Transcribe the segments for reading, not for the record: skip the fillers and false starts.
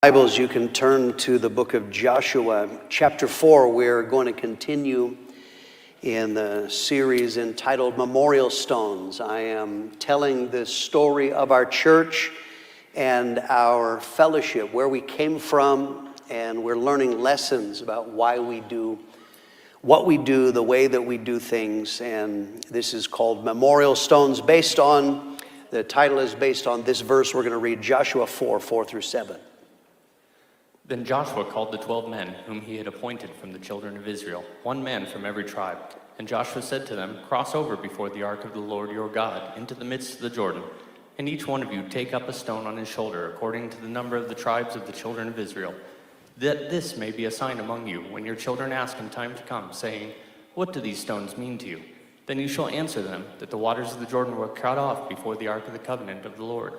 Bibles, you can turn to the book of Joshua, chapter 4. We're going to continue in the series entitled Memorial Stones. I am telling the story of our church and our fellowship, where we came from, and we're learning lessons about why we do what we do, the way that we do things. And this is called Memorial Stones. The title is based on this verse. We're going to read Joshua 4 through 7. Then Joshua called the 12 men whom he had appointed from the children of Israel, one man from every tribe. And Joshua said to them, "Cross over before the ark of the Lord your God into the midst of the Jordan, and each one of you take up a stone on his shoulder according to the number of the tribes of the children of Israel, that this may be a sign among you when your children ask in time to come, saying, 'What do these stones mean to you?' Then you shall answer them that the waters of the Jordan were cut off before the ark of the covenant of the Lord.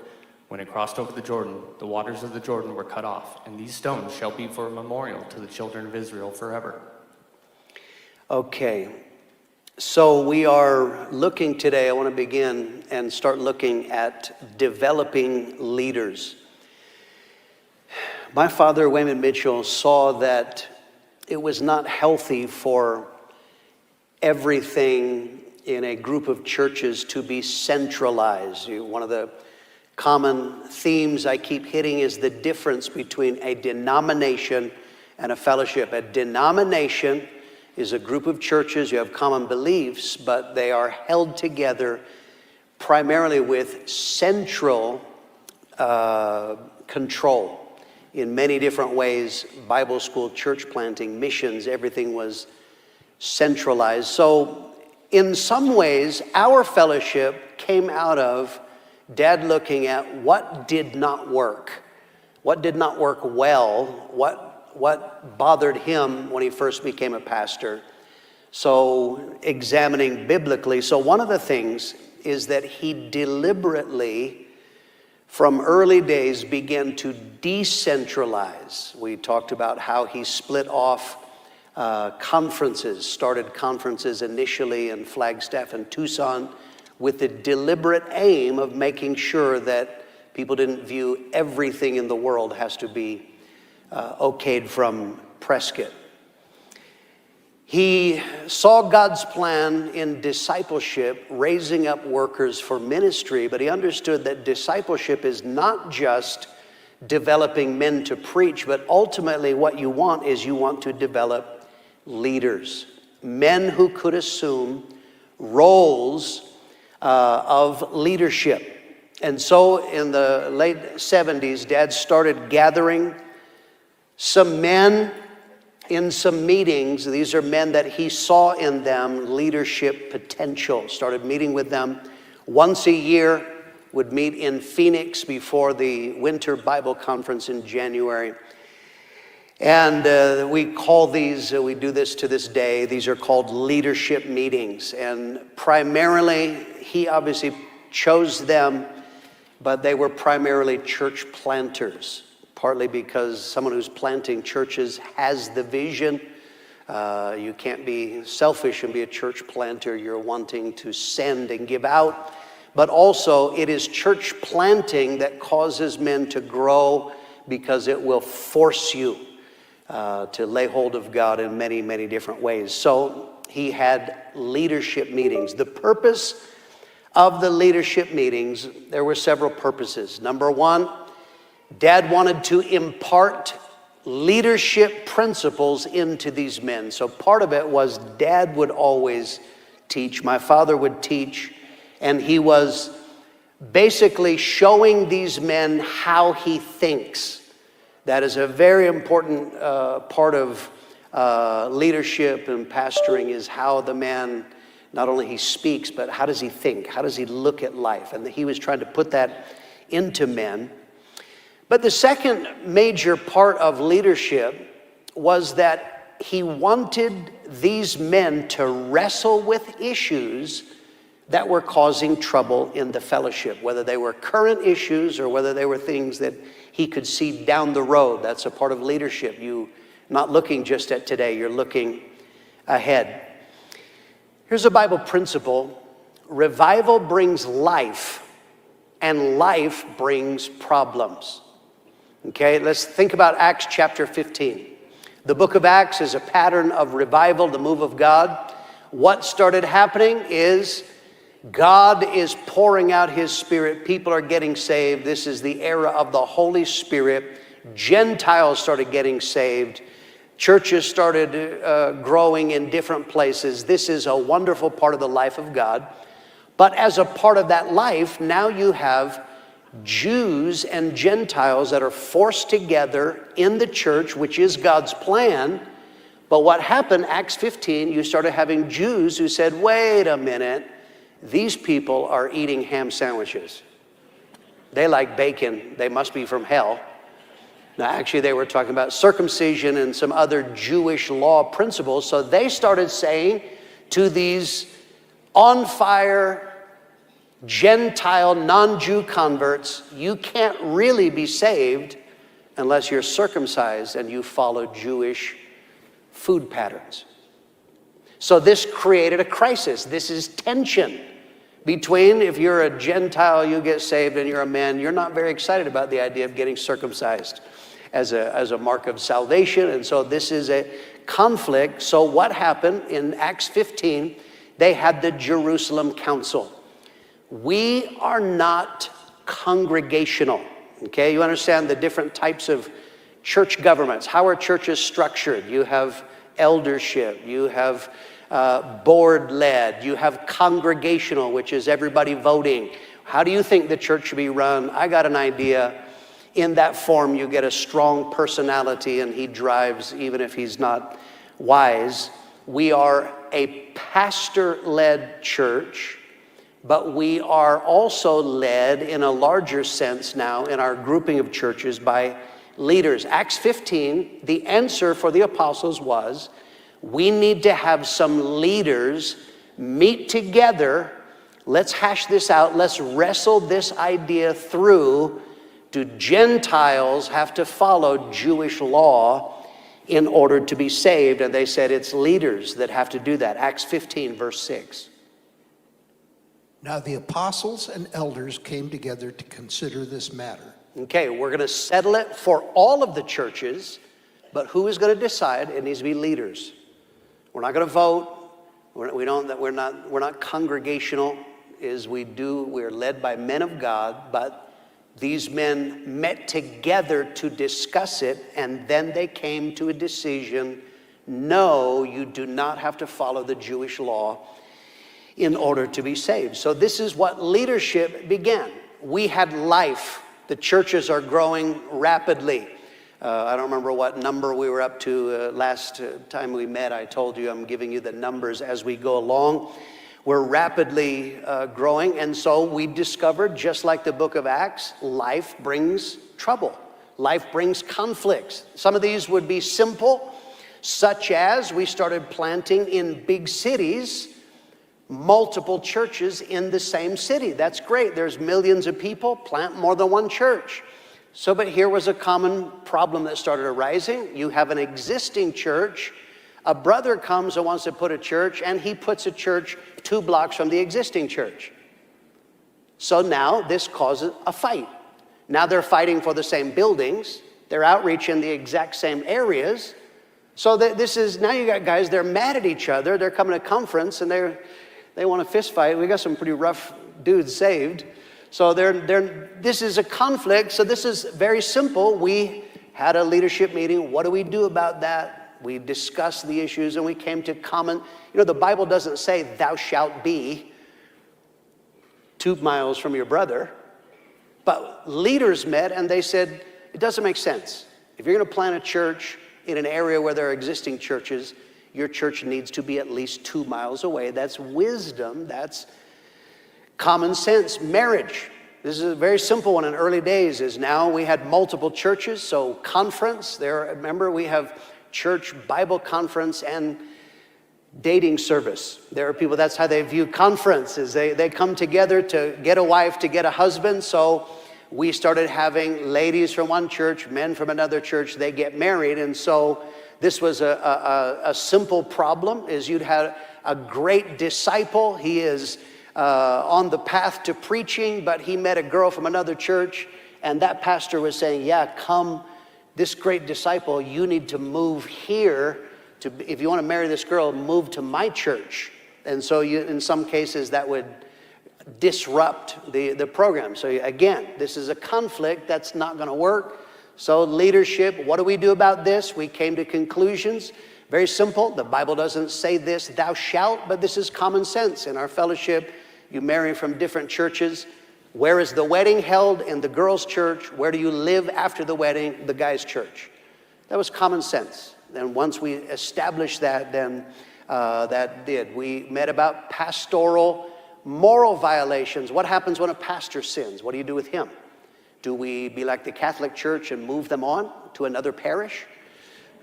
When it crossed over the Jordan, the waters of the Jordan were cut off, and these stones shall be for a memorial to the children of Israel forever." Okay, so we are looking today, I want to begin and start looking at developing leaders. My father, Wayman Mitchell, saw that it was not healthy for everything in a group of churches to be centralized. One of the common themes I keep hitting is the difference between a denomination and a fellowship. A denomination is a group of churches, you have common beliefs, but they are held together primarily with central control. In many different ways, Bible school, church planting, missions, everything was centralized. So in some ways, our fellowship came out of Dad looking at what did not work well, what bothered him when he first became a pastor. So examining biblically. So one of the things is that he deliberately, from early days, began to decentralize. We talked about how he split off conferences, started conferences initially in Flagstaff and Tucson, with the deliberate aim of making sure that people didn't view everything in the world has to be okayed from Prescott. He saw God's plan in discipleship, raising up workers for ministry, but he understood that discipleship is not just developing men to preach, but ultimately what you want is you want to develop leaders, men who could assume roles of leadership. And so in the late 70s, Dad started gathering some men in some meetings. These are men that he saw in them leadership potential. Started meeting with them once a year, would meet in Phoenix before the Winter Bible Conference in January. And we call these, we do this to this day, these are called leadership meetings. And primarily, he obviously chose them, but they were primarily church planters, partly because someone who's planting churches has the vision. You can't be selfish and be a church planter. You're wanting to send and give out. But also, it is church planting that causes men to grow, because it will force you to lay hold of God in many, many different ways. So he had leadership meetings. The purpose of the leadership meetings, there were several purposes. Number one, Dad wanted to impart leadership principles into these men. So part of it was Dad would always teach, my father would teach, and he was basically showing these men how he thinks. That is a very important part of leadership and pastoring, is how the man, not only he speaks, but how does he think? How does he look at life? And he was trying to put that into men. But the second major part of leadership was that he wanted these men to wrestle with issues that were causing trouble in the fellowship, whether they were current issues or whether they were things that he could see down the road. That's a part of leadership. You not looking just at today, you're looking ahead. Here's a Bible principle. Revival brings life, and life brings problems. Okay, let's think about Acts chapter 15. The book of Acts is a pattern of revival, the move of God. What started happening is God is pouring out his Spirit. People are getting saved. This is the era of the Holy Spirit. Gentiles started getting saved. Churches started growing in different places. This is a wonderful part of the life of God. But as a part of that life, now you have Jews and Gentiles that are forced together in the church, which is God's plan. But what happened, Acts 15, you started having Jews who said, wait a minute, these people are eating ham sandwiches. They like bacon. They must be from hell. Now, actually, they were talking about circumcision and some other Jewish law principles. So they started saying to these on fire Gentile, non-Jew converts, you can't really be saved unless you're circumcised and you follow Jewish food patterns. So this created a crisis. This is tension between, if you're a Gentile, you get saved, and you're a man, you're not very excited about the idea of getting circumcised as a mark of salvation. And so this is a conflict. So what happened in Acts 15, they had the Jerusalem Council. We are not congregational, okay? You understand the different types of church governments. How are churches structured? You have eldership, you have board-led, you have congregational, which is everybody voting. How do you think the church should be run? I got an idea. In that form, you get a strong personality, and he drives even if he's not wise. We are a pastor-led church, but we are also led in a larger sense now in our grouping of churches by leaders. Acts 15, the answer for the apostles was, we need to have some leaders meet together. Let's hash this out. Let's wrestle this idea through. Do Gentiles have to follow Jewish law in order to be saved? And they said it's leaders that have to do that. Acts 15, verse 6. Now the apostles and elders came together to consider this matter. Okay, we're going to settle it for all of the churches, but who is going to decide? It needs to be leaders. We're not going to vote. We're not congregational. We're led by men of God, but these men met together to discuss it, and then they came to a decision. No, you do not have to follow the Jewish law in order to be saved. So this is what leadership began. We had life. The churches are growing rapidly. I don't remember what number we were up to last time we met. I told you I'm giving you the numbers as we go along. We're rapidly growing, and so we discovered, just like the book of Acts, life brings trouble. Life brings conflicts. Some of these would be simple, such as we started planting in big cities, multiple churches in the same city. That's great. There's millions of people, plant more than one church. So, but here was a common problem that started arising. You have an existing church. A brother comes and wants to put a church, and he puts a church 2 blocks from the existing church. So now this causes a fight. Now they're fighting for the same buildings. They're outreach in the exact same areas. So now you got guys, they're mad at each other. They're coming to conference, and they want to fist fight. We got some pretty rough dudes saved. So this is a conflict. So this is very simple. We had a leadership meeting. What do we do about that? We discussed the issues, and we came to common. The Bible doesn't say thou shalt be 2 miles from your brother. But leaders met, and they said, it doesn't make sense. If you're going to plant a church in an area where there are existing churches, your church needs to be at least 2 miles away. That's wisdom. That's common sense. Marriage. This is a very simple one in early days. Is now we had multiple churches, so conference. Remember, we have church Bible conference and dating service. There are people, that's how they view conferences. They come together to get a wife, to get a husband. So we started having ladies from one church, men from another church, they get married. And so this was a simple problem, is you'd had a great disciple. He is on the path to preaching, but he met a girl from another church, and that pastor was saying, yeah, come, this great disciple, you need to move here. If you want to marry this girl, move to my church. And so in some cases that would disrupt the program. So again, this is a conflict that's not going to work. So leadership, what do we do about this? We came to conclusions. Very simple. The Bible doesn't say this, thou shalt, but this is common sense. In our fellowship, you marry from different churches. Where is the wedding held? In the girls' church. Where do you live after the wedding? The guys' church. That was common sense. And once we established that, then that did. We met about pastoral moral violations. What happens when a pastor sins? What do you do with him? Do we be like the Catholic Church and move them on to another parish?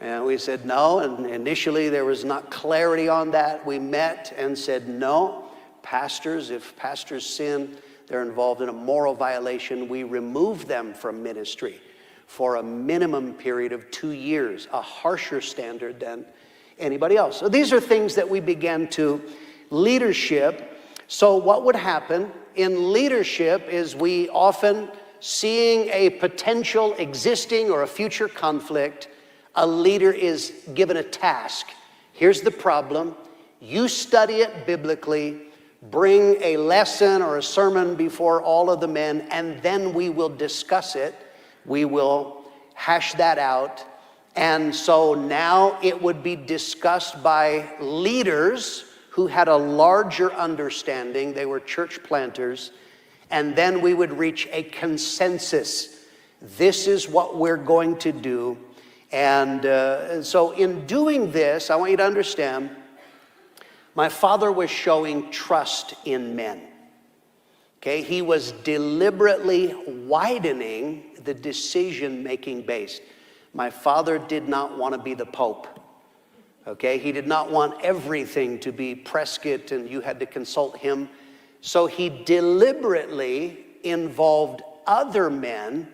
And we said no, and initially there was not clarity on that. We met and said no, pastors, if pastors sin, they're involved in a moral violation, we remove them from ministry for a minimum period of 2 years, a harsher standard than anybody else. So these are things that we began to leadership. So what would happen in leadership is we often, seeing a potential existing or a future conflict, a leader is given a task. Here's the problem. You study it biblically, bring a lesson or a sermon before all of the men, and then we will discuss it. We will hash that out. And so now it would be discussed by leaders who had a larger understanding. They were church planters. And then we would reach a consensus. This is what we're going to do. And so in doing this, I want you to understand, my father was showing trust in men. Okay, he was deliberately widening the decision-making base. My father did not want to be the Pope. Okay, he did not want everything to be Prescott and you had to consult him. So he deliberately involved other men,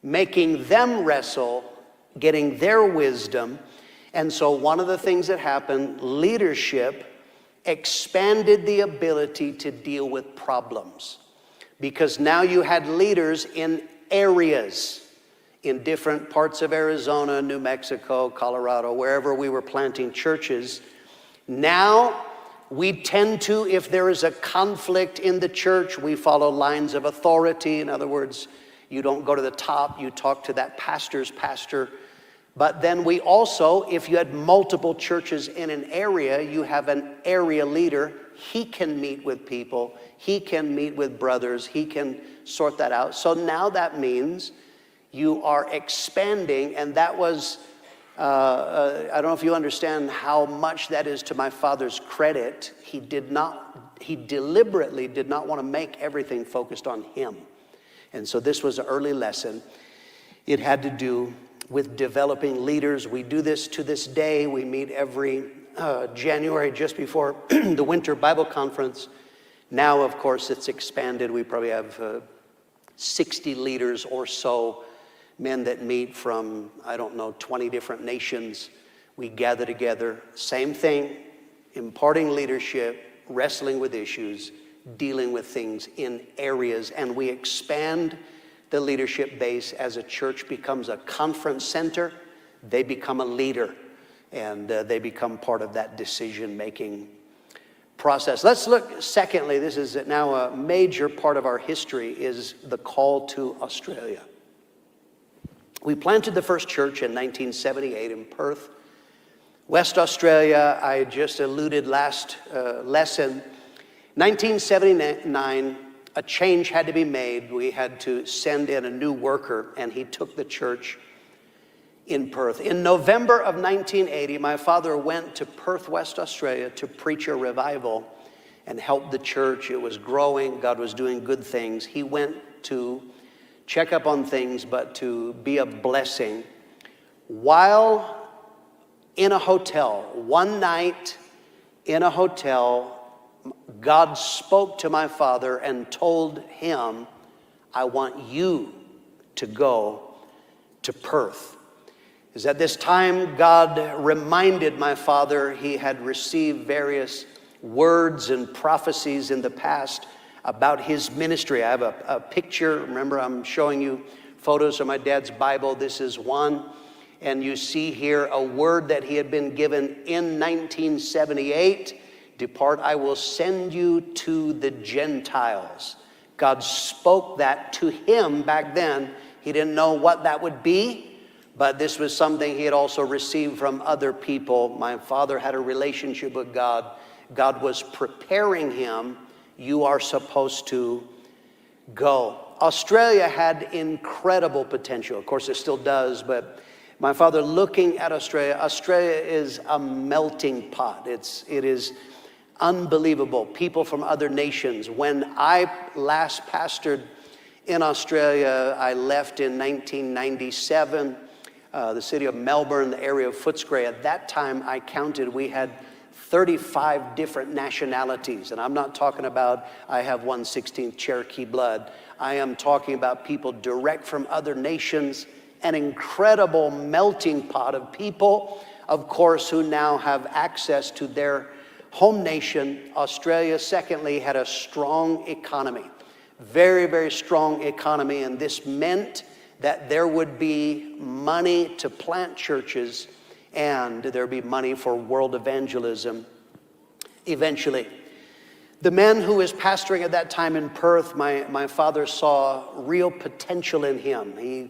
making them wrestle, getting their wisdom. And so one of the things that happened, leadership expanded the ability to deal with problems. Because now you had leaders in areas, in different parts of Arizona, New Mexico, Colorado, wherever we were planting churches. Now we tend to, if there is a conflict in the church, we follow lines of authority. In other words, you don't go to the top, you talk to that pastor's pastor. But then we also, if you had multiple churches in an area, you have an area leader. He can meet with people. He can meet with brothers. He can sort that out. So now that means you are expanding, and that was, I don't know if you understand how much that is to my father's credit. He deliberately did not want to make everything focused on him. And so this was an early lesson. It had to do with developing leaders. We do this to this day. We meet every January just before the winter Bible conference. Now, of course, it's expanded. We probably have 60 leaders or so, men that meet from, 20 different nations. We gather together. Same thing, imparting leadership, wrestling with issues, dealing with things in areas, and we expand the leadership base. As a church becomes a conference center, they become a leader, and they become part of that decision-making process. Let's look, secondly, this is now a major part of our history, is the call to Australia. We planted the first church in 1978 in Perth, West Australia. I just alluded last lesson. 1979, a change had to be made. We had to send in a new worker, and he took the church in Perth. In November of 1980, my father went to Perth, West Australia to preach a revival and help the church. It was growing. God was doing good things. He went to check up on things, but to be a blessing. While in a hotel, one night in a hotel, God spoke to my father and told him, I want you to go to Perth. Because at this time, God reminded my father he had received various words and prophecies in the past about his ministry. I have a picture. Remember, I'm showing you photos of my dad's Bible. This is one. And you see here a word that he had been given in 1978. Depart, I will send you to the Gentiles. God spoke that to him back then. He didn't know what that would be, but this was something he had also received from other people. My father had a relationship with God. God was preparing him. You are supposed to go. Australia had incredible potential. Of course, it still does, but my father looking at Australia, Australia is a melting pot. It is unbelievable. People from other nations. When I last pastored in Australia, I left in 1997, the city of Melbourne, the area of Footscray. At that time, I counted, we had 35 different nationalities. And I'm not talking about, I have 1/16 Cherokee blood. I am talking about people direct from other nations, an incredible melting pot of people, of course, who now have access to their home nation. Australia, secondly, had a strong economy, very, very strong economy, and this meant that there would be money to plant churches and there would be money for world evangelism eventually. The man who was pastoring at that time in Perth, my father saw real potential in him. He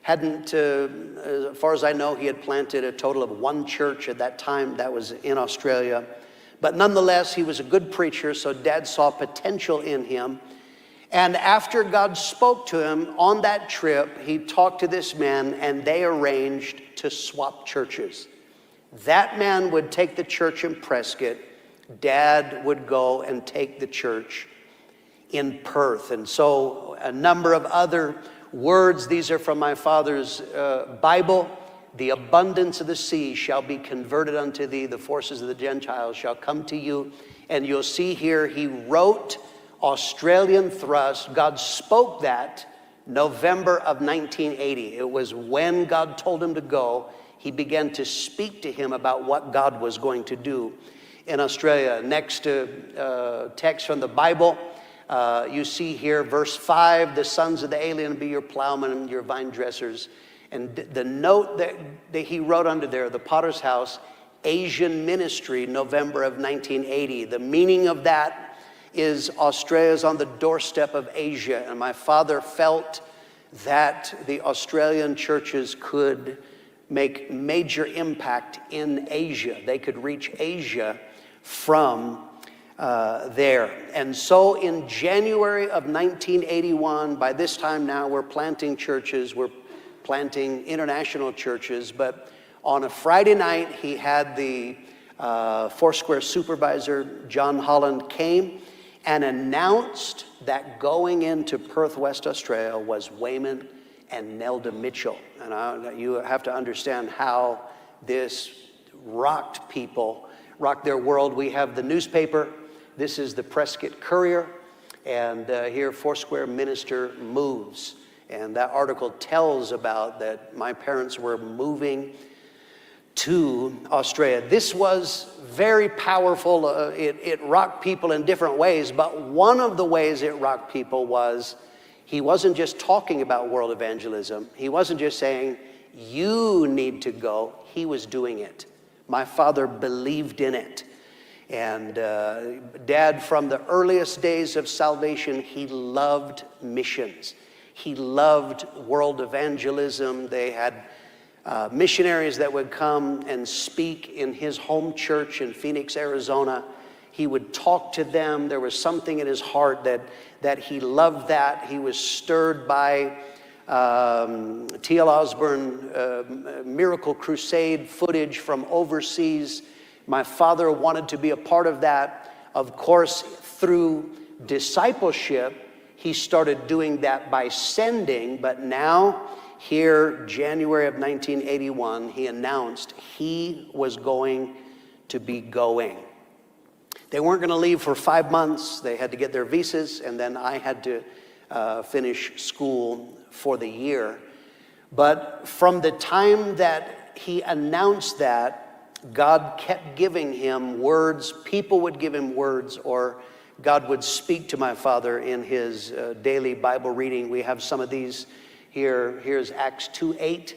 hadn't, as far as I know, he had planted a total of one church at that time. That was in Australia. But nonetheless, he was a good preacher, so Dad saw potential in him. And after God spoke to him on that trip, he talked to this man, and they arranged to swap churches. That man would take the church in Prescott. Dad would go and take the church in Perth. And so a number of other words, these are from my father's Bible. The abundance of the sea shall be converted unto thee. The forces of the Gentiles shall come to you. And you'll see here, he wrote Australian Thrust. God spoke that November of 1980. It was when God told him to go. He began to speak to him about what God was going to do in Australia. Next text from the Bible, you see here, verse 5, the sons of the alien be your plowmen and your vine dressers. And the note that he wrote under there, the Potter's House, Asian Ministry, November of 1980. The meaning of that is Australia's on the doorstep of Asia. And my father felt that the Australian churches could make major impact in Asia. They could reach Asia from there. And so in January of 1981, by this time now we're planting churches, we're planting international churches, but on a Friday night, he had the Foursquare supervisor, John Holland, came and announced that going into Perth, West Australia was Wayman and Nelda Mitchell. And you have to understand how this rocked people, rocked their world. We have the newspaper. This is the Prescott Courier. And here, Foursquare minister moves. And that article tells about that my parents were moving to Australia. This was very powerful. It rocked people in different ways, but one of the ways it rocked people was he wasn't just talking about world evangelism. He wasn't just saying, you need to go. He was doing it. My father believed in it. And Dad, from the earliest days of salvation, he loved missions. He loved world evangelism. They had missionaries that would come and speak in his home church in Phoenix, Arizona. He would talk to them. There was something in his heart that he loved that. He was stirred by T.L. Osborne, Miracle Crusade footage from overseas. My father wanted to be a part of that. Of course, through discipleship, he started doing that by sending, but now, here, January of 1981, he announced he was going to be going. They weren't going to leave for 5 months. They had to get their visas, and then I had to finish school for the year. But from the time that he announced that, God kept giving him words. People would give him words, or God would speak to my father in his daily Bible reading. We have some of these here. Here's Acts 2:8.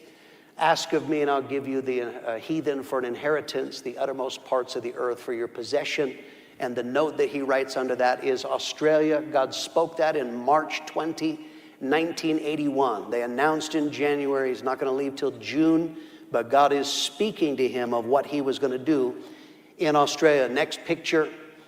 Ask of me and I'll give you the heathen for an inheritance, the uttermost parts of the earth for your possession. And the note that he writes under that is Australia. God spoke that in March 20, 1981. They announced in January he's not going to leave till June, but God is speaking to him of what he was going to do in Australia. Next picture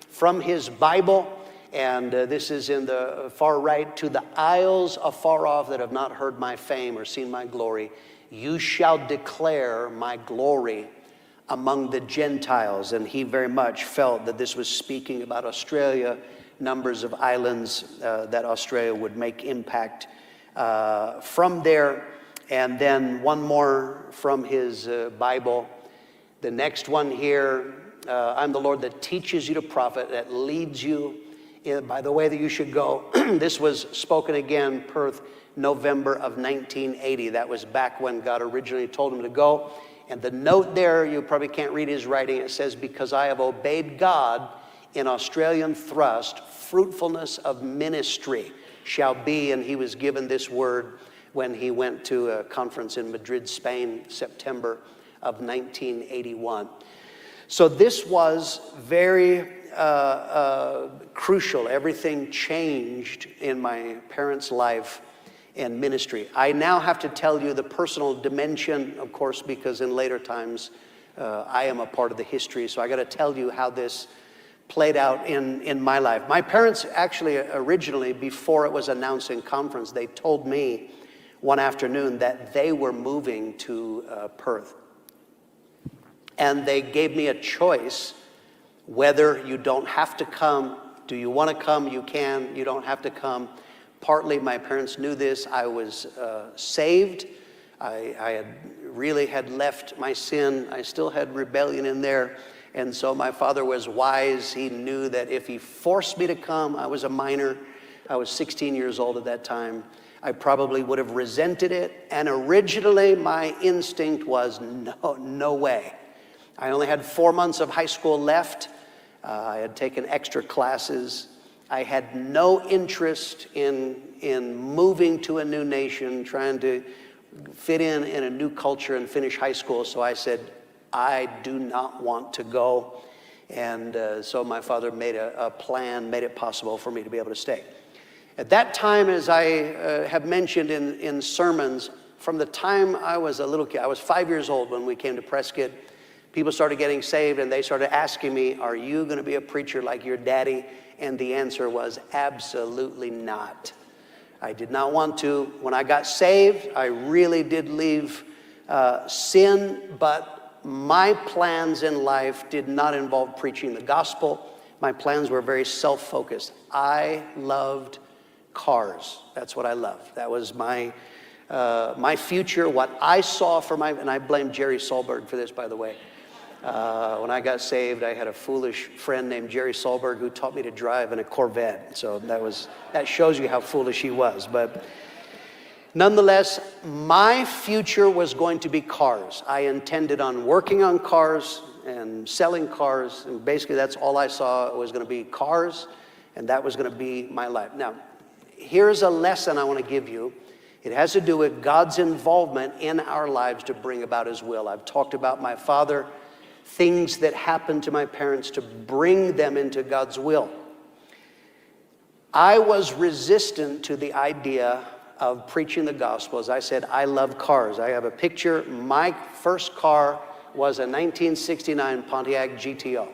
from his Bible, and this is in the far right. To the isles afar off that have not heard my fame or seen my glory, you shall declare my glory among the Gentiles. And he very much felt that this was speaking about Australia, numbers of islands that Australia would make impact from there. And then one more from his Bible. The next one here, I'm the Lord that teaches you to profit, that leads you by the way that you should go. This was spoken again, Perth, November of 1980. That was back when God originally told him to go. And the note there, you probably can't read his writing. It says, because I have obeyed God in Australian thrust, fruitfulness of ministry shall be. And he was given this word when he went to a conference in Madrid, Spain, September of 1981. So this was very crucial. Everything changed in my parents' life and ministry. I now have to tell you the personal dimension, of course, because in later times I am a part of the history. So I got to tell you how this played out in my life. My parents actually originally, before it was announced in conference, they told me one afternoon that they were moving to Perth. And they gave me a choice whether you don't have to come. Do you want to come? You can. You don't have to come. Partly my parents knew this. I was saved. I had left my sin. I still had rebellion in there. And so my father was wise. He knew that if he forced me to come, I was a minor. I was 16 years old at that time. I probably would have resented it. And originally my instinct was no way. I only had 4 months of high school left. I had taken extra classes. I had no interest in moving to a new nation, trying to fit in a new culture and finish high school. So I said, I do not want to go. And so my father made a plan, made it possible for me to be able to stay. At that time, as I have mentioned in sermons, from the time I was a little kid, I was 5 years old when we came to Prescott. People started getting saved and they started asking me, are you going to be a preacher like your daddy? And the answer was absolutely not. I did not want to. When I got saved, I really did leave sin, but my plans in life did not involve preaching the gospel. My plans were very self-focused. I loved cars. That's what I loved. That was my future, what I saw for and I blame Jerry Solberg for this, by the way. When I got saved, I had a foolish friend named Jerry Solberg who taught me to drive in a Corvette. So that shows you how foolish he was. But nonetheless, my future was going to be cars. I intended on working on cars and selling cars. And basically, that's all I saw. It was going to be cars, and that was going to be my life. Now, here's a lesson I want to give you. It has to do with God's involvement in our lives to bring about his will. I've talked about my father, things that happened to my parents to bring them into God's will. I was resistant to the idea of preaching the gospel. As I said, I love cars. I have a picture. My first car was a 1969 Pontiac GTO.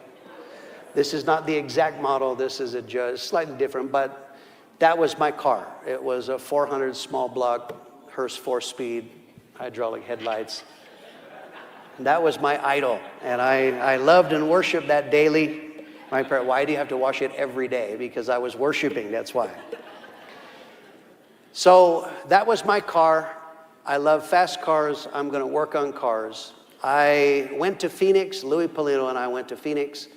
This is not the exact model. This is slightly different, but that was my car. It was a 400 small block Hurst 4-speed, hydraulic headlights. That was my idol, and I loved and worshiped that daily. My parents, why do you have to wash it every day? Because I was worshiping, that's why. So that was my car. I love fast cars. I'm going to work on cars. I went to Phoenix. Louis Polino and I went to Phoenix.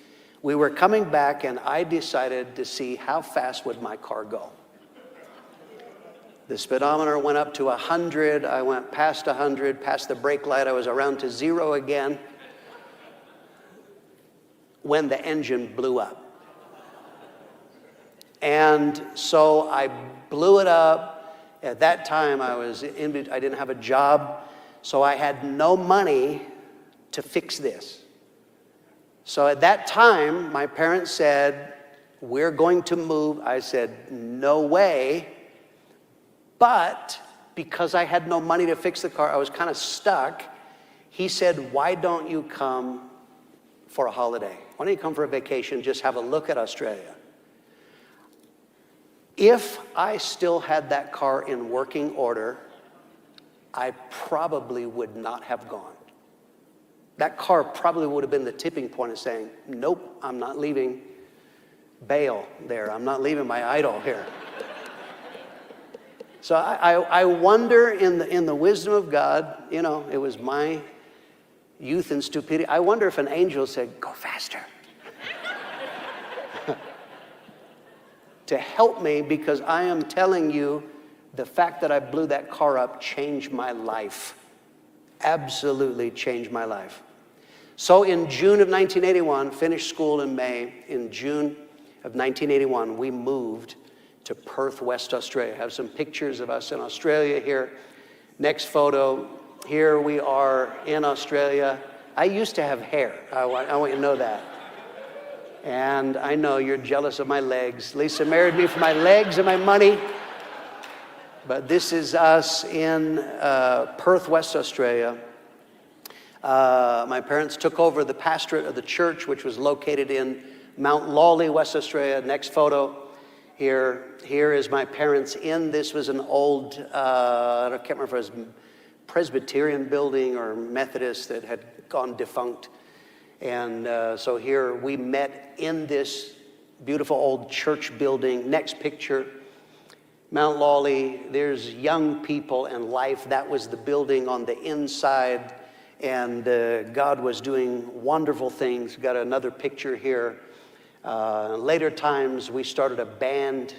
We were coming back, and I decided to see how fast would my car go. The speedometer went up to 100. I went past 100, past the brake light. I was around to 0 again when the engine blew up. And so I blew it up. At that time, I didn't have a job, so I had no money to fix this. So at that time, my parents said, we're going to move. I said, no way. But because I had no money to fix the car, I was kind of stuck. He said, why don't you come for a holiday? Why don't you come for a vacation, just have a look at Australia? If I still had that car in working order, I probably would not have gone. That car probably would have been the tipping point of saying, nope, I'm not leaving Baal there. I'm not leaving my idol here. So I wonder in the wisdom of God, you know, it was my youth and stupidity. I wonder if an angel said, go faster. To help me, because I am telling you, the fact that I blew that car up changed my life. Absolutely changed my life. So in June of 1981, finished school in May, in June of 1981, we moved to Perth, West Australia. I have some pictures of us in Australia here. Next photo, here we are in Australia. I used to have hair. I want you to know that. And I know you're jealous of my legs. Lisa married me for my legs and my money. But this is us in Perth, West Australia. My parents took over the pastorate of the church, which was located in Mount Lawley, West Australia. Next photo. Here is my parents in. This was an old, I can't remember if it was Presbyterian building or Methodist that had gone defunct. And so here we met in this beautiful old church building. Next picture, Mount Lawley. There's young people and life. That was the building on the inside. And God was doing wonderful things. Got another picture here. Later times, we started a band.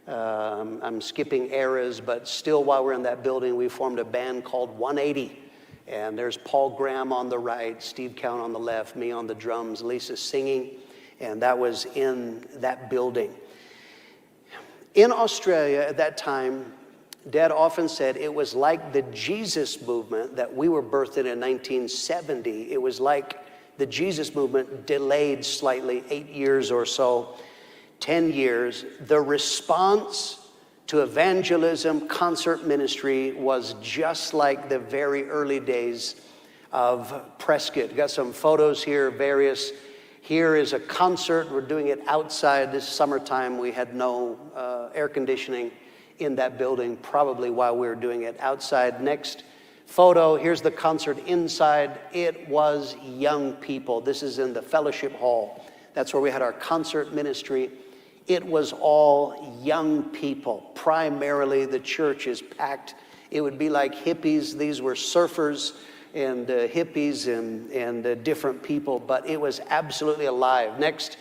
I'm skipping eras, but still while we're in that building, we formed a band called 180. And there's Paul Graham on the right, Steve Count on the left, me on the drums, Lisa singing, and that was in that building. In Australia at that time, Dad often said it was like the Jesus movement that we were birthed in 1970. It was like the Jesus movement delayed slightly 8 years or so, 10 years. The response to evangelism, concert ministry was just like the very early days of Prescott. Got some photos here, various. Here is a concert. We're doing it outside this summertime. We had no air conditioning in that building, probably while we were doing it outside. Next photo, here's the concert inside. It was young people. This is in the fellowship hall. That's where we had our concert ministry. It was all young people. Primarily, the church is packed. It would be like hippies. These were surfers and hippies and different people, but it was absolutely alive. Next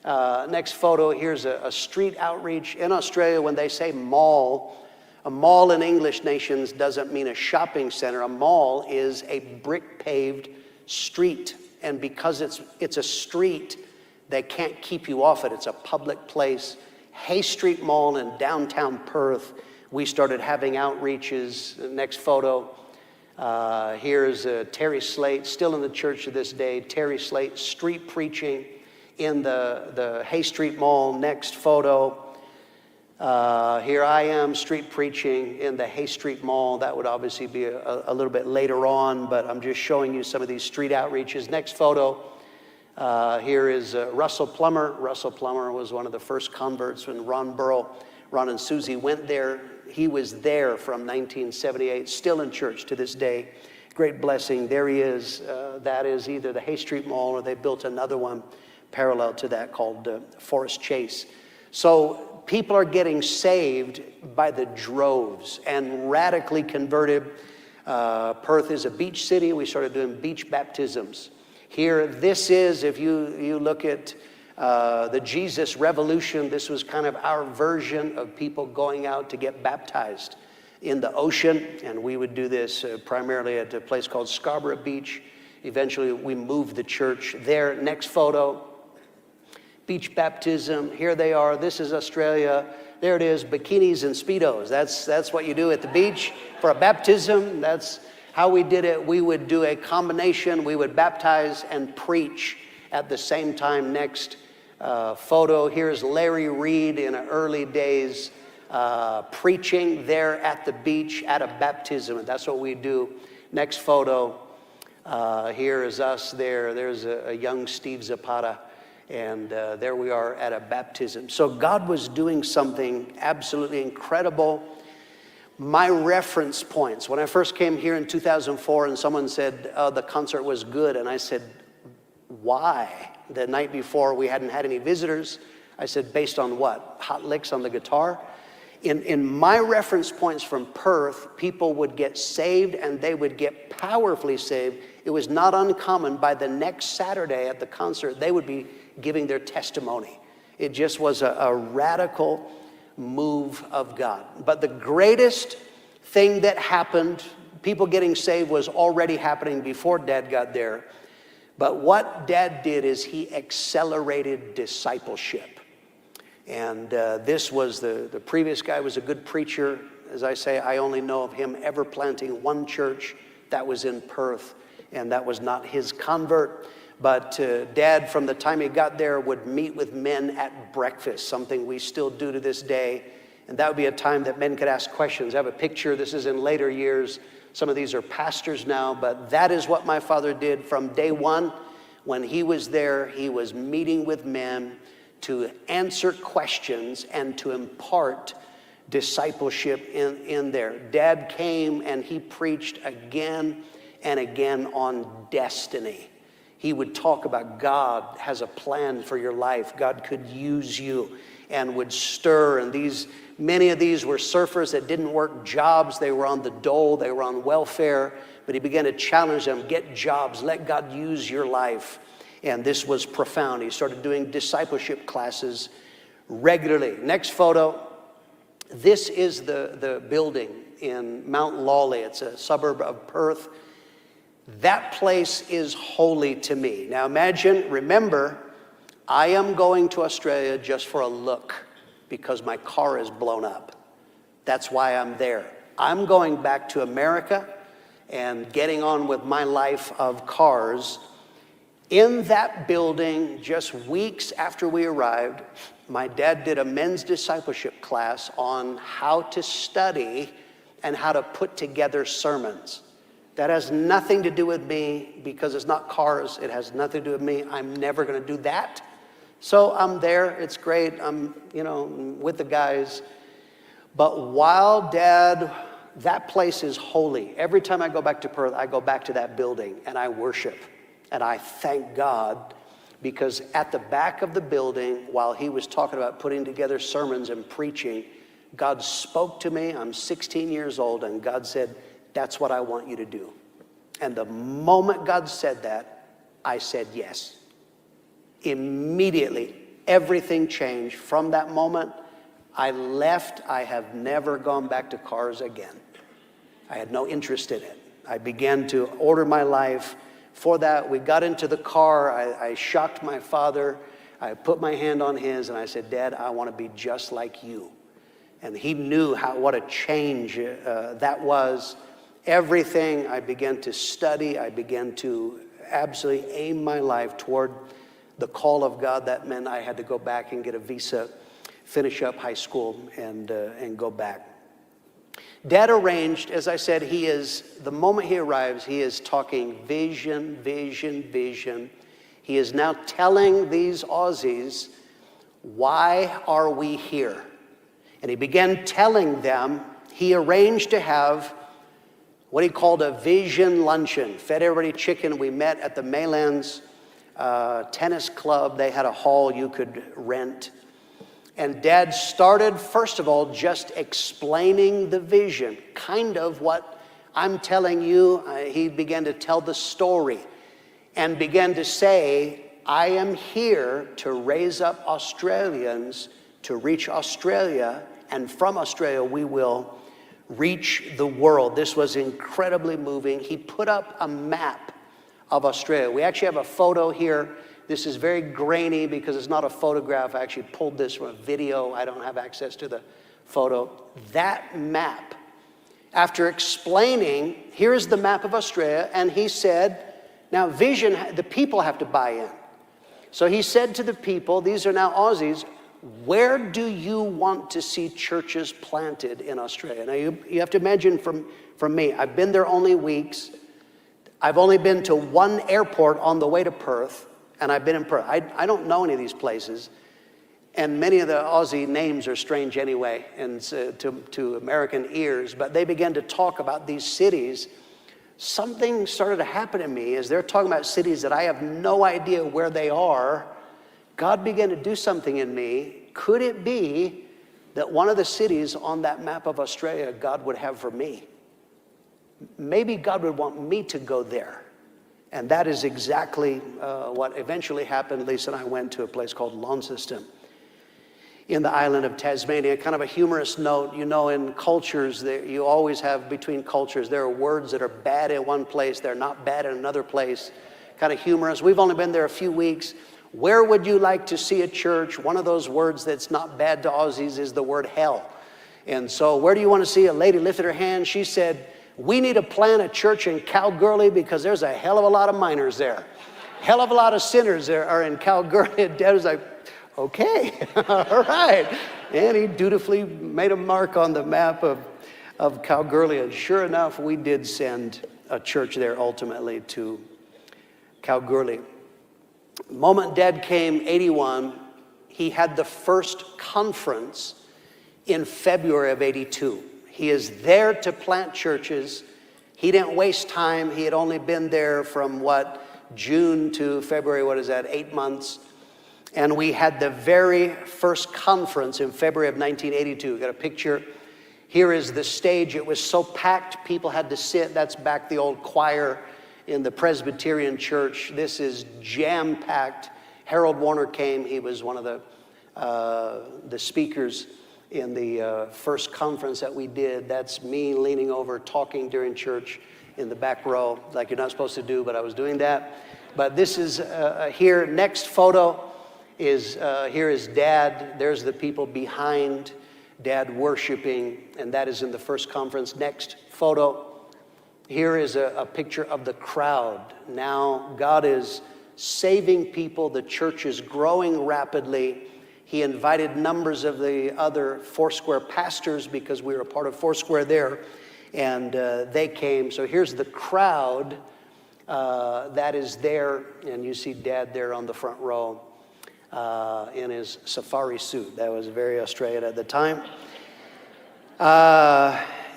photo, here's a street outreach. In Australia, when they say mall, a mall in English nations doesn't mean a shopping center. A mall is a brick-paved street, and because it's a street, they can't keep you off it. It's a public place. Hay Street Mall in downtown Perth, we started having outreaches. Next photo. Here's Terry Slate, still in the church to this day. Terry Slate, street preaching in the Hay Street Mall. Next photo. Here I am, street preaching in the Hay Street Mall. That would obviously be a little bit later on, but I'm just showing you some of these street outreaches. Next photo. Here is Russell Plummer. Russell Plummer was one of the first converts when Ron and Susie went there. He was there from 1978, still in church to this day. Great blessing. There he is. That is either the Hay Street Mall or they built another one parallel to that called Forest Chase. So people are getting saved by the droves and radically converted. Perth is a beach city. We started doing beach baptisms. Here, this is, if you look at the Jesus Revolution, this was kind of our version of people going out to get baptized in the ocean. And we would do this primarily at a place called Scarborough Beach. Eventually, we moved the church there. Next photo. beach baptism. Here they are. This is Australia. There it is, bikinis and Speedos. That's what you do at the beach for a baptism. That's how we did it. We would do a combination. We would baptize and preach at the same time. Next photo, here's Larry Reed in early days preaching there at the beach at a baptism. And that's what we do. Next photo, here is us there. There's a young Steve Zapata. And there we are at a baptism. So God was doing something absolutely incredible. My reference points, when I first came here in 2004 and someone said, oh, the concert was good. And I said, why? The night before we hadn't had any visitors. I said, based on what? Hot licks on the guitar? In my reference points from Perth, people would get saved and they would get powerfully saved. It was not uncommon by the next Saturday at the concert, they would be giving their testimony. It just was a radical move of God. But the greatest thing that happened, people getting saved, was already happening before Dad got there. But what Dad did is he accelerated discipleship. And this was the previous guy was a good preacher. As I say, I only know of him ever planting one church. That was in Perth, and that was not his convert. But Dad, from the time he got there, would meet with men at breakfast, something we still do to this day. And that would be a time that men could ask questions. I have a picture. This is in later years. Some of these are pastors now, but that is what my father did from day one. When he was there, he was meeting with men to answer questions and to impart discipleship in there. Dad came and he preached again and again on destiny. He would talk about God has a plan for your life. God could use you, and would stir. And many of these were surfers that didn't work jobs. They were on the dole. They were on welfare. But he began to challenge them, get jobs. Let God use your life. And this was profound. He started doing discipleship classes regularly. Next photo. This is the building in Mount Lawley. It's a suburb of Perth. That place is holy to me. Now remember, I am going to Australia just for a look because my car is blown up. That's why I'm there. I'm going back to America and getting on with my life of cars. In that building, just weeks after we arrived, my dad did a men's discipleship class on how to study and how to put together sermons. That has nothing to do with me because it's not cars. It has nothing to do with me. I'm never going to do that. So I'm there. It's great. I'm, with the guys. But while Dad, that place is holy. Every time I go back to Perth, I go back to that building and I worship. And I thank God because at the back of the building, while he was talking about putting together sermons and preaching, God spoke to me. I'm 16 years old, and God said, that's what I want you to do. And the moment God said that, I said yes. Immediately, everything changed. From that moment, I left. I have never gone back to cars again. I had no interest in it. I began to order my life. For that, we got into the car. I shocked my father. I put my hand on his, and I said, Dad, I want to be just like you. And he knew what a change that was. Everything, I began to study. I began to absolutely aim my life toward the call of God. That meant I had to go back and get a visa, finish up high school, and go back. Dad arranged, as I said, the moment he arrives, he is talking vision, vision, vision. He is now telling these Aussies, why are we here? And he began telling them, he arranged to have what he called a vision luncheon. Fed everybody chicken. We met at the Maylands tennis club. They had a hall you could rent. And Dad started, first of all, just explaining the vision, kind of what I'm telling you. He began to tell the story and began to say, I am here to raise up Australians to reach Australia, and from Australia we will reach the world. This was incredibly moving. He put up a map of Australia. We actually have a photo here. This is very grainy because it's not a photograph. I actually pulled this from a video. I don't have access to the photo. That map, after explaining, here's the map of Australia, and he said, now vision, the people have to buy in. So he said to the people, these are now Aussies, where do you want to see churches planted in Australia? Now you have to imagine from me, I've been there only weeks. I've only been to one airport on the way to Perth, and I've been in Perth. I don't know any of these places, and many of the Aussie names are strange anyway, and to American ears, but they began to talk about these cities. Something started to happen to me as they're talking about cities that I have no idea where they are. God began to do something in me. Could it be that one of the cities on that map of Australia God would have for me? Maybe God would want me to go there. And that is exactly what eventually happened. Lisa and I went to a place called Launceston in the island of Tasmania. Kind of a humorous note, you know, in cultures, you always have between cultures, there are words that are bad in one place, they're not bad in another place. Kind of humorous. We've only been there a few weeks. Where would you like to see a church? One of those words that's not bad to Aussies is the word hell. And so where do you want to see? A lady lifted her hand. She said, we need to plant a church in Kalgoorlie because there's a hell of a lot of miners there. Hell of a lot of sinners there are in Kalgoorlie. And Dad was like, okay, all right. And he dutifully made a mark on the map of Kalgoorlie. And sure enough, we did send a church there ultimately to Kalgoorlie. The moment Dad came, 81, he had the first conference in February of 82. He is there to plant churches. He didn't waste time. He had only been there from June to February, 8 months. And we had the very first conference in February of 1982. Got a picture. Here is the stage. It was so packed, people had to sit. That's back the old choir in the Presbyterian church. This is jam-packed. Harold Warner came. He was one of the speakers in the first conference that we did. That's me leaning over, talking during church in the back row, like you're not supposed to do, but I was doing that. But this is here. Next photo is, here is Dad. There's the people behind Dad worshiping, and that is in the first conference. Next photo. Here is a picture of the crowd. Now God is saving people. The church is growing rapidly. He invited numbers of the other Foursquare pastors because we were a part of Foursquare there, and they came. So here's the crowd that is there, and you see Dad there on the front row in his safari suit. That was very Australian at the time.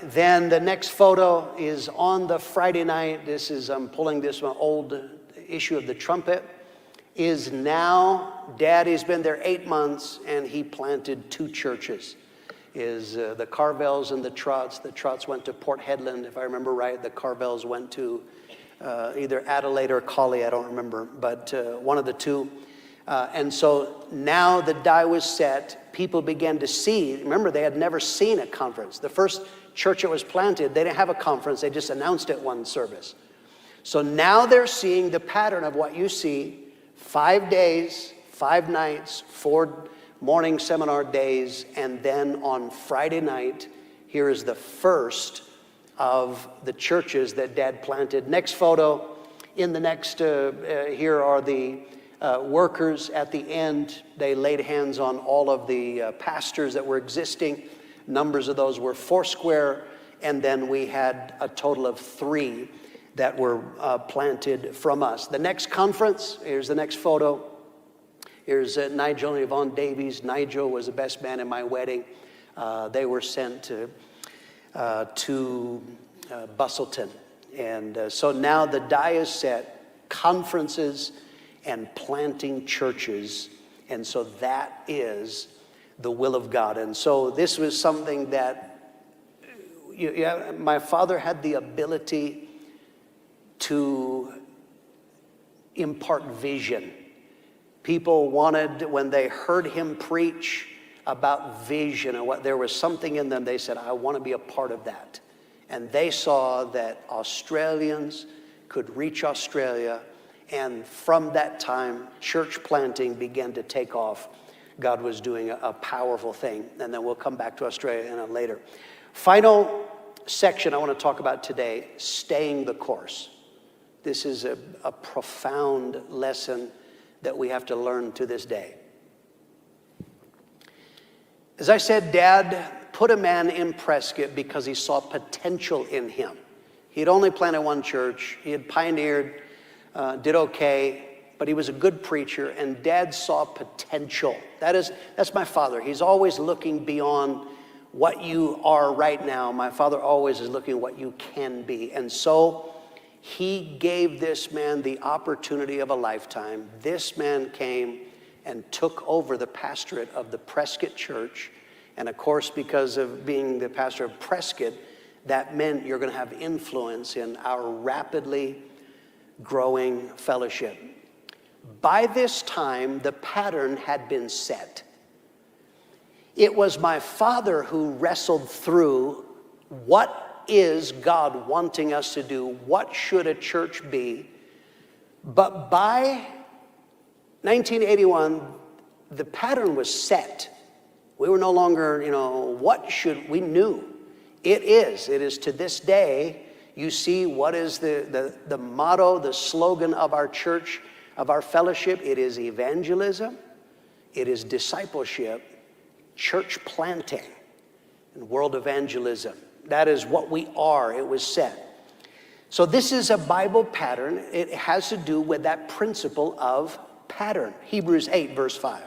Then the next photo is on the Friday night. This is, I'm pulling this from an old issue of the Trumpet. Is now, Daddy's been there 8 months, and he planted 2 churches. Is the Carvels and the Trotts. The Trotts went to Port Hedland, if I remember right. The Carvels went to either Adelaide or Collie, I don't remember, but one of the two. And so now the die was set. People began to see. Remember, they had never seen a conference. The first church that was planted, they didn't have a conference. They just announced it one service. So now they're seeing the pattern of what you see. 5 days, 5 nights, 4 morning seminar days, and then on Friday night, here is the first of the churches that Dad planted. Next photo. In the next, here are the workers at the end. They laid hands on all of the pastors that were existing. Numbers of those were Foursquare, and then we had a total of 3 that were planted from us. The next conference, here's the next photo. Here's Nigel and Yvonne Davies. Nigel was the best man in my wedding. They were sent to Busselton. And so now the die is set, conferences and planting churches. And so that is the will of God. And so this was something that my father had the ability to impart vision. People wanted, when they heard him preach about vision and what there was something in them, they said, I want to be a part of that. And they saw that Australians could reach Australia And from that time, church planting began to take off. God was doing a powerful thing. And then we'll come back to Australia later. Final section I want to talk about today, staying the course. This is a profound lesson that we have to learn to this day. As I said, Dad put a man in Prescott because he saw potential in him. He had only planted one church. He had pioneered, did okay, but he was a good preacher, and Dad saw potential. That's my father. He's always looking beyond what you are right now. My father always is looking at what you can be. And so he gave this man the opportunity of a lifetime. This man came and took over the pastorate of the Prescott Church. And of course, because of being the pastor of Prescott, that meant you're going to have influence in our rapidly growing fellowship. By this time, the pattern had been set. It was my father who wrestled through, what is God wanting us to do? What should a church be? But by 1981, the pattern was set. We were no longer, we knew. It is to this day, you see what is the motto, the slogan of our church, of our fellowship. It is evangelism, it is discipleship, church planting, and world evangelism. That is what we are. It was set. So this is a Bible pattern. It has to do with that principle of pattern. Hebrews 8, verse 5.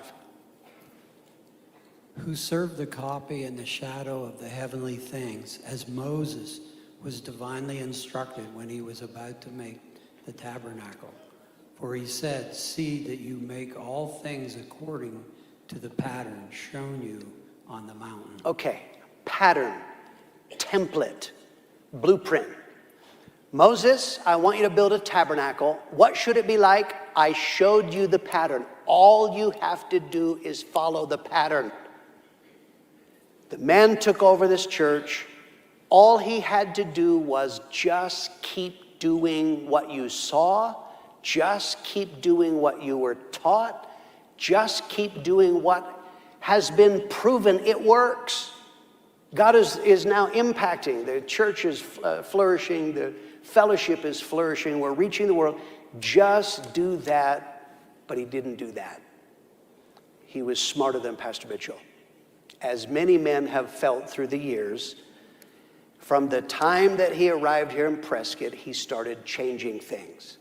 Who served the copy in the shadow of the heavenly things, as Moses was divinely instructed when he was about to make the tabernacle. For he said, see that you make all things according to the pattern shown you on the mountain. Okay, pattern, template, blueprint. Moses, I want you to build a tabernacle. What should it be like? I showed you the pattern. All you have to do is follow the pattern. The man took over this church. All he had to do was just keep doing what you saw, just keep doing what you were taught, just keep doing what has been proven it works. God is now impacting. The church is flourishing. The fellowship is flourishing. We're reaching the world. Just do that. But he didn't do that. He was smarter than Pastor Mitchell. As many men have felt through the years, from the time that he arrived here in Prescott, he started changing things.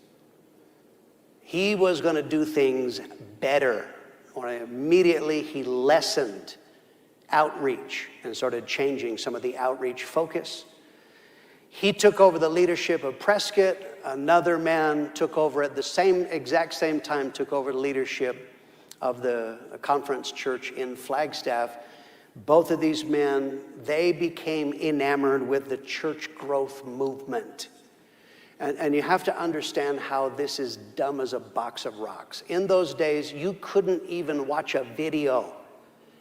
He was going to do things better. Immediately, he lessened outreach and started changing some of the outreach focus. He took over the leadership of Prescott. Another man took over at the exact same time, took over the leadership of the conference church in Flagstaff. Both of these men, they became enamored with the church growth movement. And you have to understand how this is dumb as a box of rocks. In those days, you couldn't even watch a video.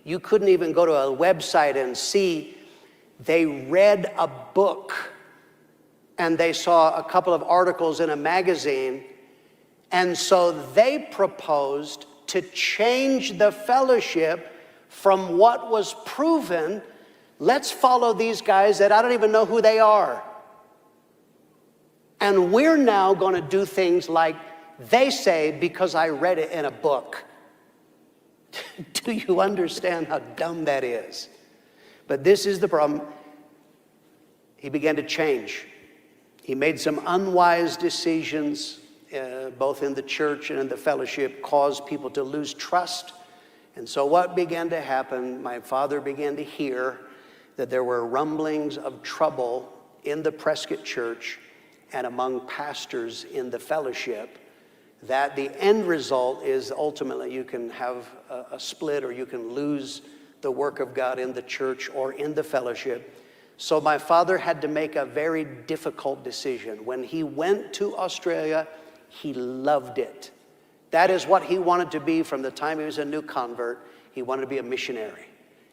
You couldn't even go to a website and see. They read a book and they saw a couple of articles in a magazine. And so they proposed to change the fellowship from what was proven. Let's follow these guys that I don't even know who they are. And we're now going to do things like they say because I read it in a book. Do you understand how dumb that is? But this is the problem. He began to change. He made some unwise decisions, both in the church and in the fellowship, caused people to lose trust. And so what began to happen, my father began to hear that there were rumblings of trouble in the Prescott church and among pastors in the fellowship, that the end result is ultimately you can have a split, or you can lose the work of God in the church or in the fellowship. So my father had to make a very difficult decision. When he went to Australia, he loved it. That is what he wanted to be from the time he was a new convert. He wanted to be a missionary.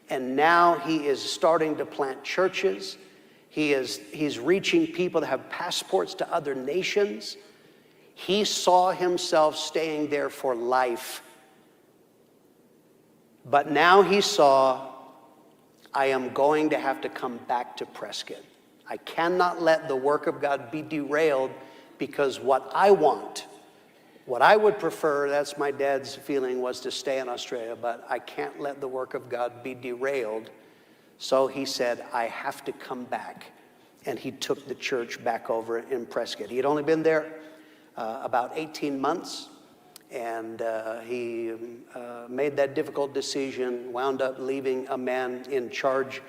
And now he is starting to plant churches. He's reaching people that have passports to other nations. He saw himself staying there for life. But now he saw, I am going to have to come back to Prescott. I cannot let the work of God be derailed because what I want, what I would prefer, that's my dad's feeling, was to stay in Australia, but I can't let the work of God be derailed. So he said, I have to come back. And he took the church back over in Prescott. He had only been there about 18 months, and he made that difficult decision, wound up leaving a man in charge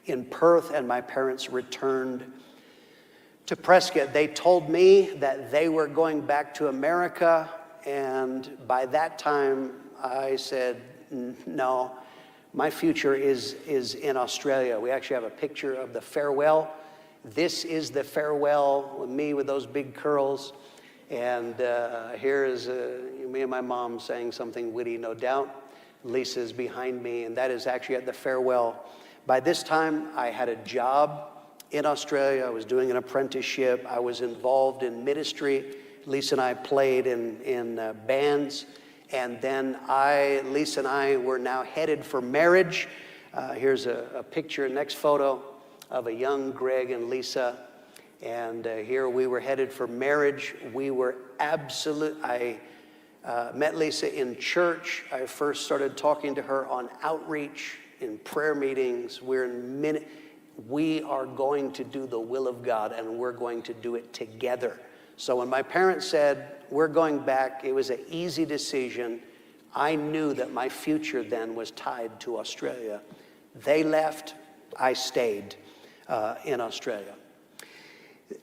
in Perth, and my parents returned to Prescott. They told me that they were going back to America, and by that time I said, no, my future is in Australia. We actually have a picture of the farewell. This is the farewell with me with those big curls. And here is me and my mom saying something witty, no doubt. Lisa's behind me, and that is actually at the farewell. By this time, I had a job in Australia. I was doing an apprenticeship. I was involved in ministry. Lisa and I played in bands. And then Lisa and I were now headed for marriage. Here's a picture, next photo, of a young Greg and Lisa. And here we were headed for marriage. We were I met Lisa in church. I first started talking to her on outreach, in prayer meetings. We are going to do the will of God, and we're going to do it together. So when my parents said, we're going back, it was an easy decision. I knew that my future then was tied to Australia. They left, I stayed in Australia.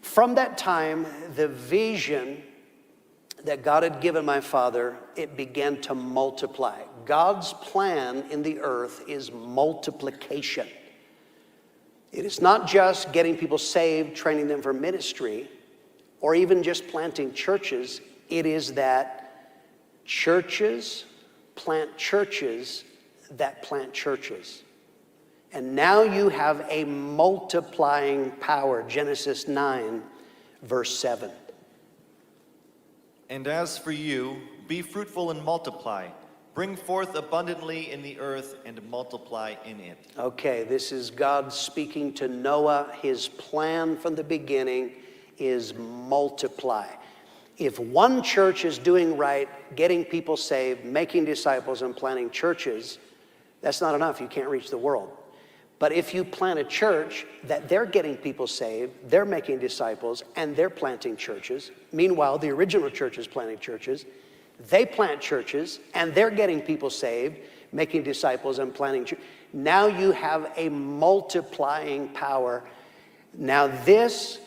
From that time, the vision that God had given my father, it began to multiply. God's plan in the earth is multiplication. It is not just getting people saved, training them for ministry, or even just planting churches. It is that churches plant churches that plant churches. And now you have a multiplying power. Genesis 9, verse 7. And as for you, be fruitful and multiply. Bring forth abundantly in the earth and multiply in it. Okay, this is God speaking to Noah. His plan from the beginning is multiply. If one church is doing right, getting people saved, making disciples, and planting churches, that's not enough. You can't reach the world. But if you plant a church that they're getting people saved, they're making disciples, and they're planting churches, meanwhile, the original church is planting churches, they plant churches, and they're getting people saved, making disciples, and planting churches. Now you have a multiplying power. Now this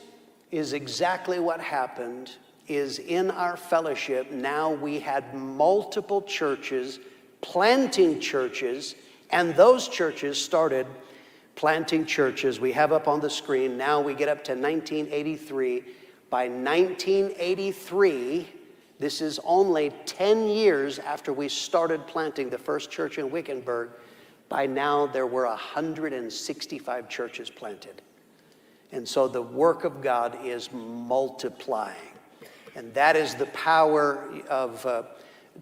is exactly what happened is in our fellowship. Now we had multiple churches planting churches, and those churches started planting churches. We have up on the screen. Now we get up to 1983. By 1983, this is only 10 years after we started planting the first church in Wickenburg. By now there were 165 churches planted. And so the work of God is multiplying. And that is the power of,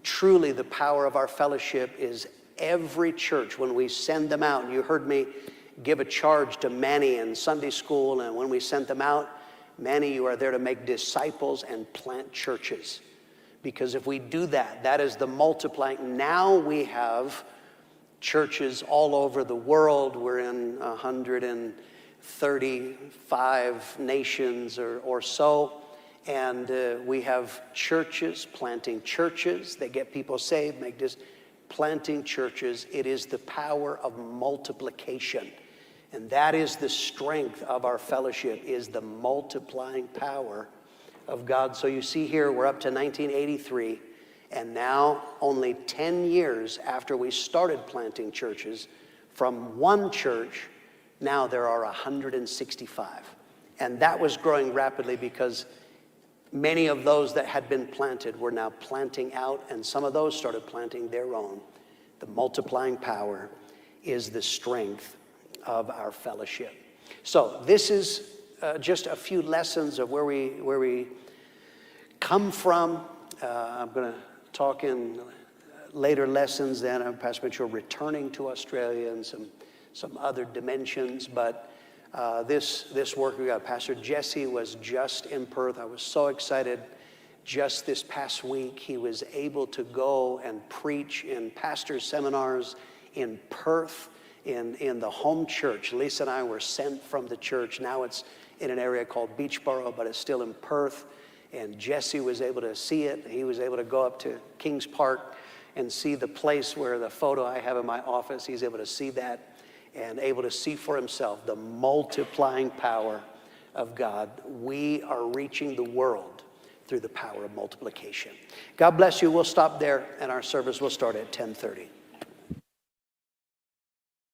truly the power of our fellowship is every church when we send them out. You heard me give a charge to Manny in Sunday school, and when we sent them out, Manny, you are there to make disciples and plant churches. Because if we do that, that is the multiplying. Now we have churches all over the world. We're in 135 nations or so. And we have churches planting churches. They get people saved, planting churches. It is the power of multiplication. And that is the strength of our fellowship, is the multiplying power of God. So you see here, we're up to 1983. And now, only 10 years after we started planting churches, from one church, now there are 165. And that was growing rapidly because many of those that had been planted were now planting out, and some of those started planting their own. The multiplying power is the strength of our fellowship. So this is just a few lessons of where we come from. I'm going to talk in later lessons then, Pastor Mitchell returning to Australia and some other dimensions. But this work we got, Pastor Jesse was just in Perth. I was so excited. Just this past week, he was able to go and preach in pastor seminars in Perth, in the home church. Lisa and I were sent from the church. Now it's in an area called Beachboro, but it's still in Perth. And Jesse was able to see it. He was able to go up to Kings Park and see the place where the photo I have in my office, he's able to see that and able to see for himself the multiplying power of God. We are reaching the world through the power of multiplication. God bless you. We'll stop there, and our service will start at 10:30.